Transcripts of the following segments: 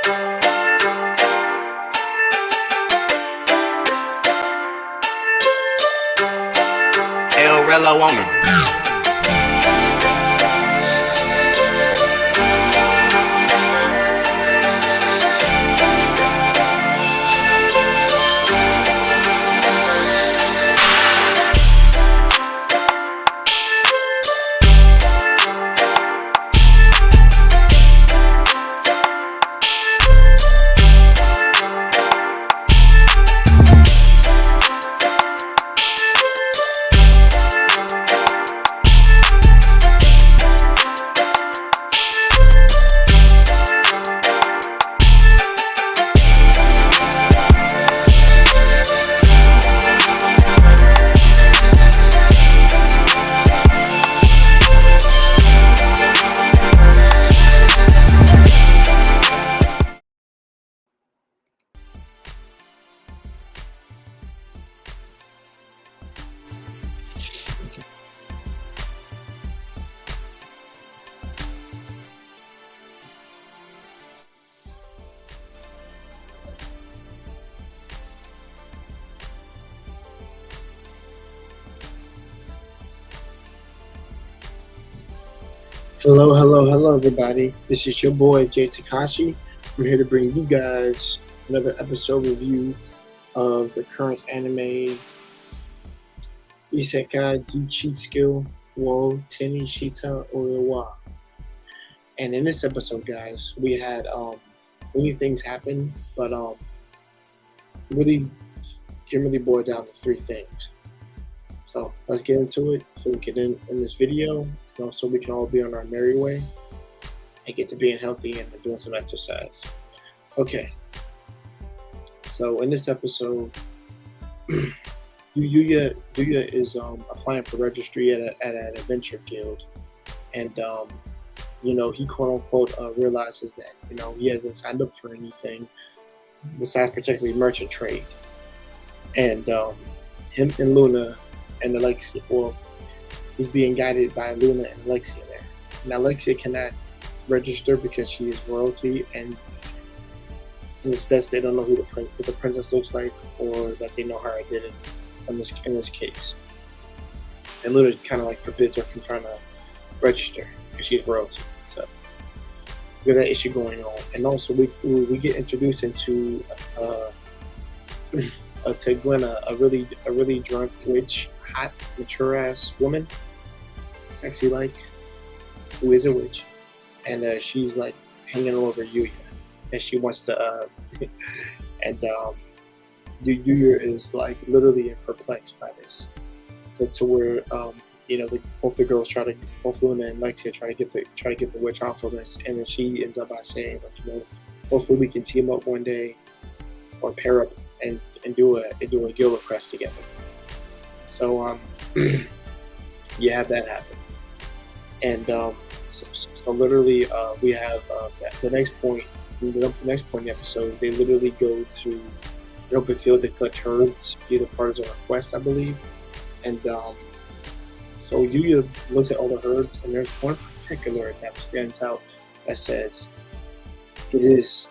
El Relo woman. Hello, everybody. This is your boy, Jay Takashi. I'm here to bring you guys another episode review of the current anime Isekai D Cheat Skill Wo Teni Shita Oiwa. And in this episode, guys, we had many things happen, but really can really boil down to three things. So let's get into it so we can end this video. So we can all be on our merry way and get to being healthy and doing some exercise. Okay. So in this episode, Yuya is applying for registry at an adventure guild, and he quote unquote realizes that he hasn't signed up for anything besides particularly merchant trade, and him and Luna and Alexia. Well, he's being guided by Luna and Alexia there. Now, Alexia cannot register because she is royalty, and it's best they don't know who the princess looks like, or that they know her identity in this case. And Luna kind of forbids her from trying to register because she's royalty. So we have that issue going on, and also we get introduced into to Glenn, a really drunk, rich, hot, mature ass woman. Sexy who is a witch, and she's hanging over Yuya, and she wants to and Yuya is literally perplexed by this, so to where both the girls both Luna and Lexia try to get the witch off of us, and then she ends up by saying hopefully we can team up one day or pair up and do a guild quest together. So you have that happen. And so literally, we have the next point in the episode. They literally go to an open field to collect herbs, either part of a quest, I believe. And so Yuya looks at all the herbs, and there's one particular that stands out that says, "It is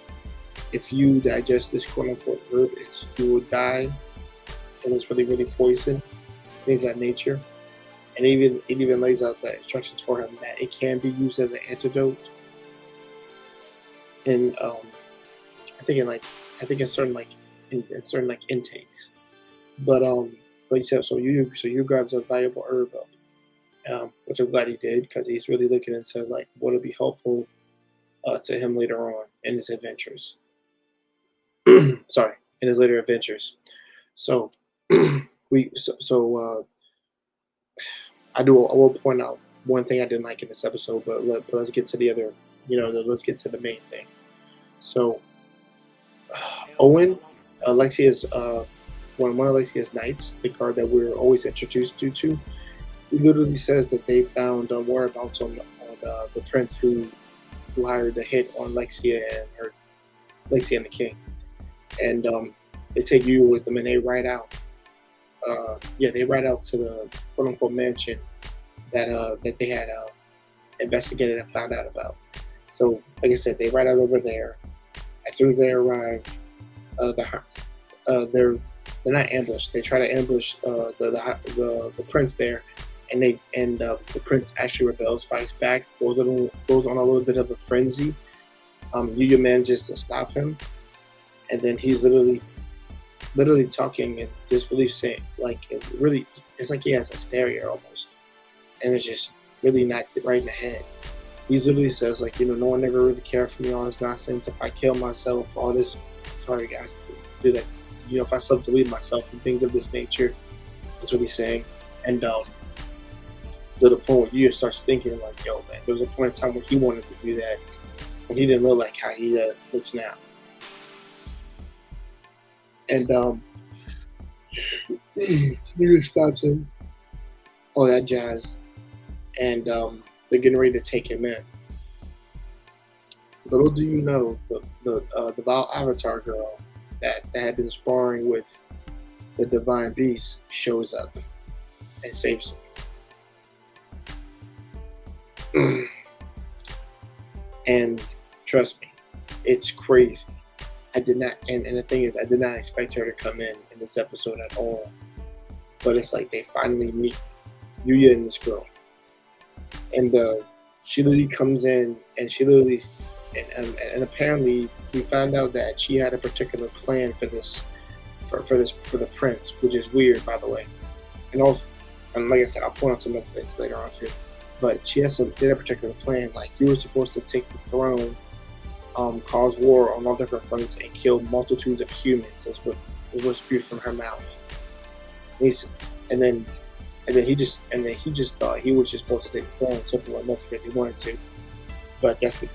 if you digest this quote unquote herb, you will die, and it's really really poison, things of that nature." And it even lays out the instructions for him that it can be used as an antidote. And I think in certain intakes. But he said so you grabs a valuable herb, which I'm glad he did, because he's really looking into what'll be helpful to him later on in his adventures. Sorry, in his later adventures. So I will point out one thing I didn't like in this episode, but let's get to the other. Let's get to the main thing. So Owen, Alexia's one of Alexia's knights, the card that we're always introduced to, he literally says that they found whereabouts on the prince who hired the hit on Lexia and the king, and they take you with them and they ride out. They ride out to the quote unquote mansion that they had investigated and found out about. So, like I said, they ride out over there, As soon as they arrive, they're not ambushed. They try to ambush the prince there, and the prince actually rebels, fights back, goes on a little bit of a frenzy. Yuya manages to stop him, and then he's literally talking and just really saying, like, it's like he has hysteria almost, and it's just really not right in the head. He literally says, like, no one ever really cared for me, all this nonsense. If I kill myself, all this, sorry guys, do that. If I self-delete myself and things of this nature, that's what he's saying. And to the point where you starts thinking, like, yo, man, there was a point in time when he wanted to do that, and he didn't look like how he looks now. And he stops him, all that jazz, and they're getting ready to take him in. Little do you know, the Vile Avatar girl that had been sparring with the Divine Beast shows up and saves him. And trust me, it's crazy. I did not, and the thing is, I did not expect her to come in this episode at all. But it's like they finally meet Yuya and this girl, and she literally comes in, and she literally, and apparently we found out that she had a particular plan for the prince, which is weird, by the way. And also, and like I said, I'll point out some other things later on too. But she did a particular plan. Like, you were supposed to take the throne, cause war on all different fronts, and kill multitudes of humans. That's what was spewed from her mouth. And then he just thought he was just supposed to take the throne and took him enough because he wanted to. But that's the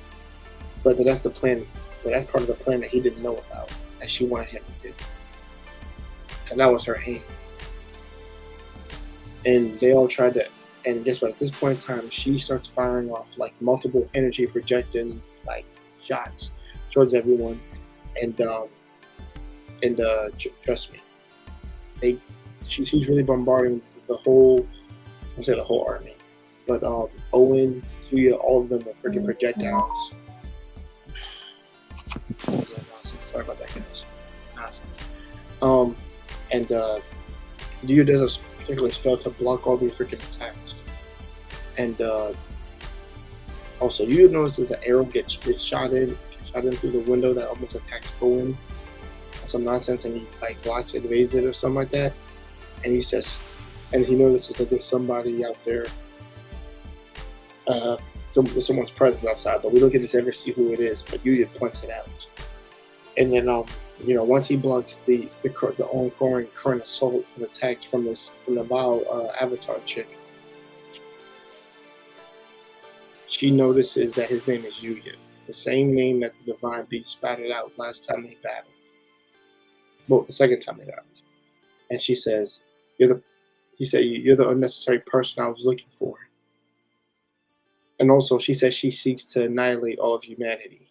plan. But that's part of the plan that he didn't know about, that she wanted him to do. And that was her aim. And they all tried to. And guess what? At this point in time, she starts firing off like multiple energy projecting like shots towards everyone. And trust me, she's really bombarding the whole. I'll say the whole army, but Owen, Tuya, all of them are freaking projectiles. Sorry about that, guys. Nonsense. And Tuya does a particular spell to block all these freaking attacks. And also, you notice there's an arrow gets shot in through the window that almost attacks Owen. Some nonsense, and he like blocks it, evades it, or something like that. And he says, and he notices that there's somebody out there. Someone's presence outside, but we don't get to ever see who it is. But Yuya points it out. And then once he blocks the ongoing current assault and attacks from the Vile Avatar chick, she notices that his name is Yuya, the same name that the Divine Beast spouted out last time they battled. Well, the second time they battled. And she says, "You're the unnecessary person I was looking for." And also, she says she seeks to annihilate all of humanity,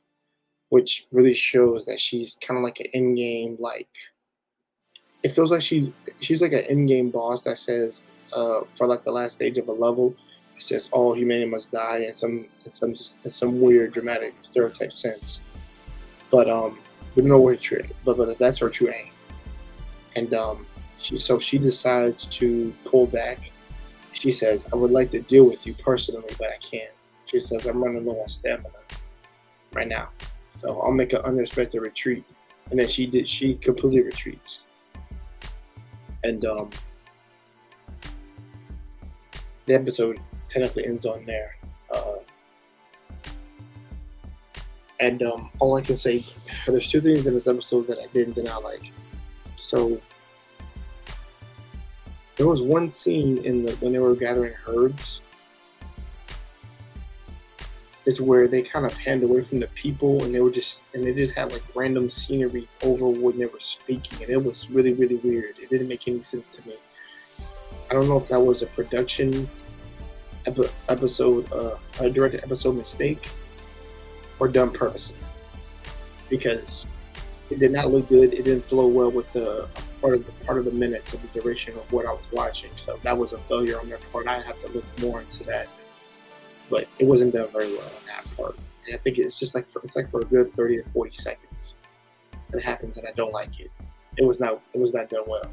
which really shows that she's kind of like an in-game, like, it feels like she's like an in-game boss that says, for like the last stage of a level, it says all humanity must die in some weird dramatic stereotype sense. But we don't know where but that's her true aim. And she decides to pull back. She says, "I would like to deal with you personally, but I can't." She says, "I'm running low on stamina right now, so I'll make an unexpected retreat." And then she completely retreats. And the episode technically ends on there. And all I can say, there's two things in this episode that I did not like. So there was one scene when they were gathering herbs. Is where they kind of panned away from the people, and they just had like random scenery over when they were speaking, and it was really, really weird. It didn't make any sense to me. I don't know if that was a production episode, a directed episode mistake, or done purposely, because it did not look good. It didn't flow well with the part of the minutes of the duration of what I was watching. So that was a failure on their part. I have to look more into that. But it wasn't done very well on that part. And I think it's just like for a good 30 to 40 seconds. It happens, and I don't like it. It was not done well.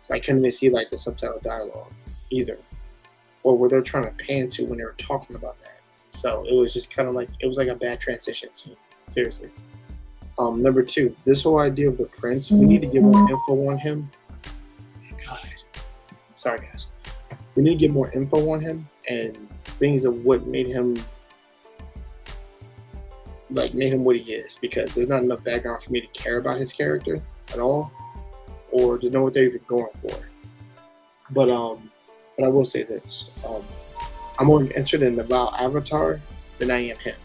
I couldn't even see like the subtitle dialogue either, or where they're trying to pan to when they were talking about that. So it was just kind of like it was like a bad transition scene. Seriously. Number two, this whole idea of the prince, we need to get more info on him. God, sorry guys. We need to get more info on him and things of what made him what he is, because there's not enough background for me to care about his character at all, or to know what they're even going for. But I will say this: I'm more interested in about Avatar than I am him,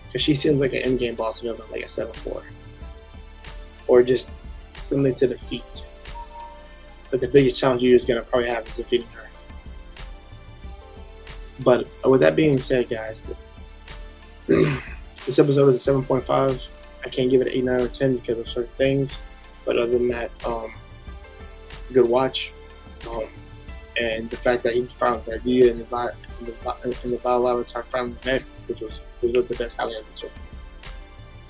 because she seems like an in-game boss villain, like I said before, or just something to defeat. But the biggest challenge you're gonna probably have is defeating her. But with that being said, guys, this episode is a 7.5. I can't give it an 8, 9, or 10 because of certain things. But other than that, good watch. And the fact that he found the idea in the Vile Avatar finally met, which was the best highlight of it so far.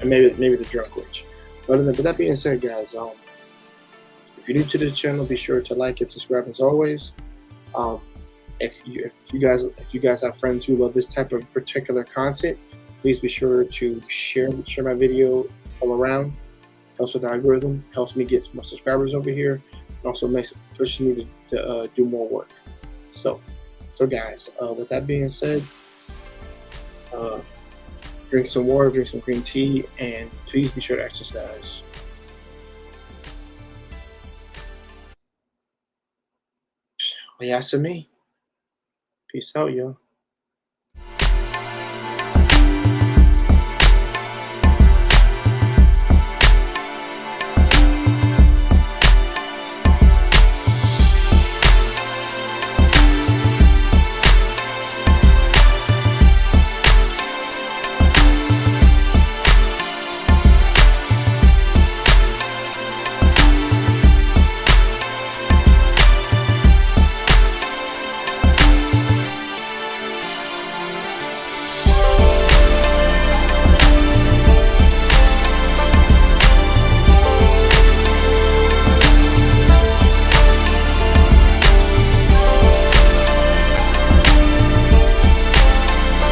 And maybe the drunk witch. But that being said, guys, if you're new to this channel, be sure to like and subscribe as always. If you guys have friends who love this type of particular content, please be sure to share my video all around. Helps with the algorithm, helps me get more subscribers over here, and also pushes me to do more work. So guys, with that being said, drink some water, drink some green tea, and please be sure to exercise. Well, yeah, that's me. Peace out, y'all.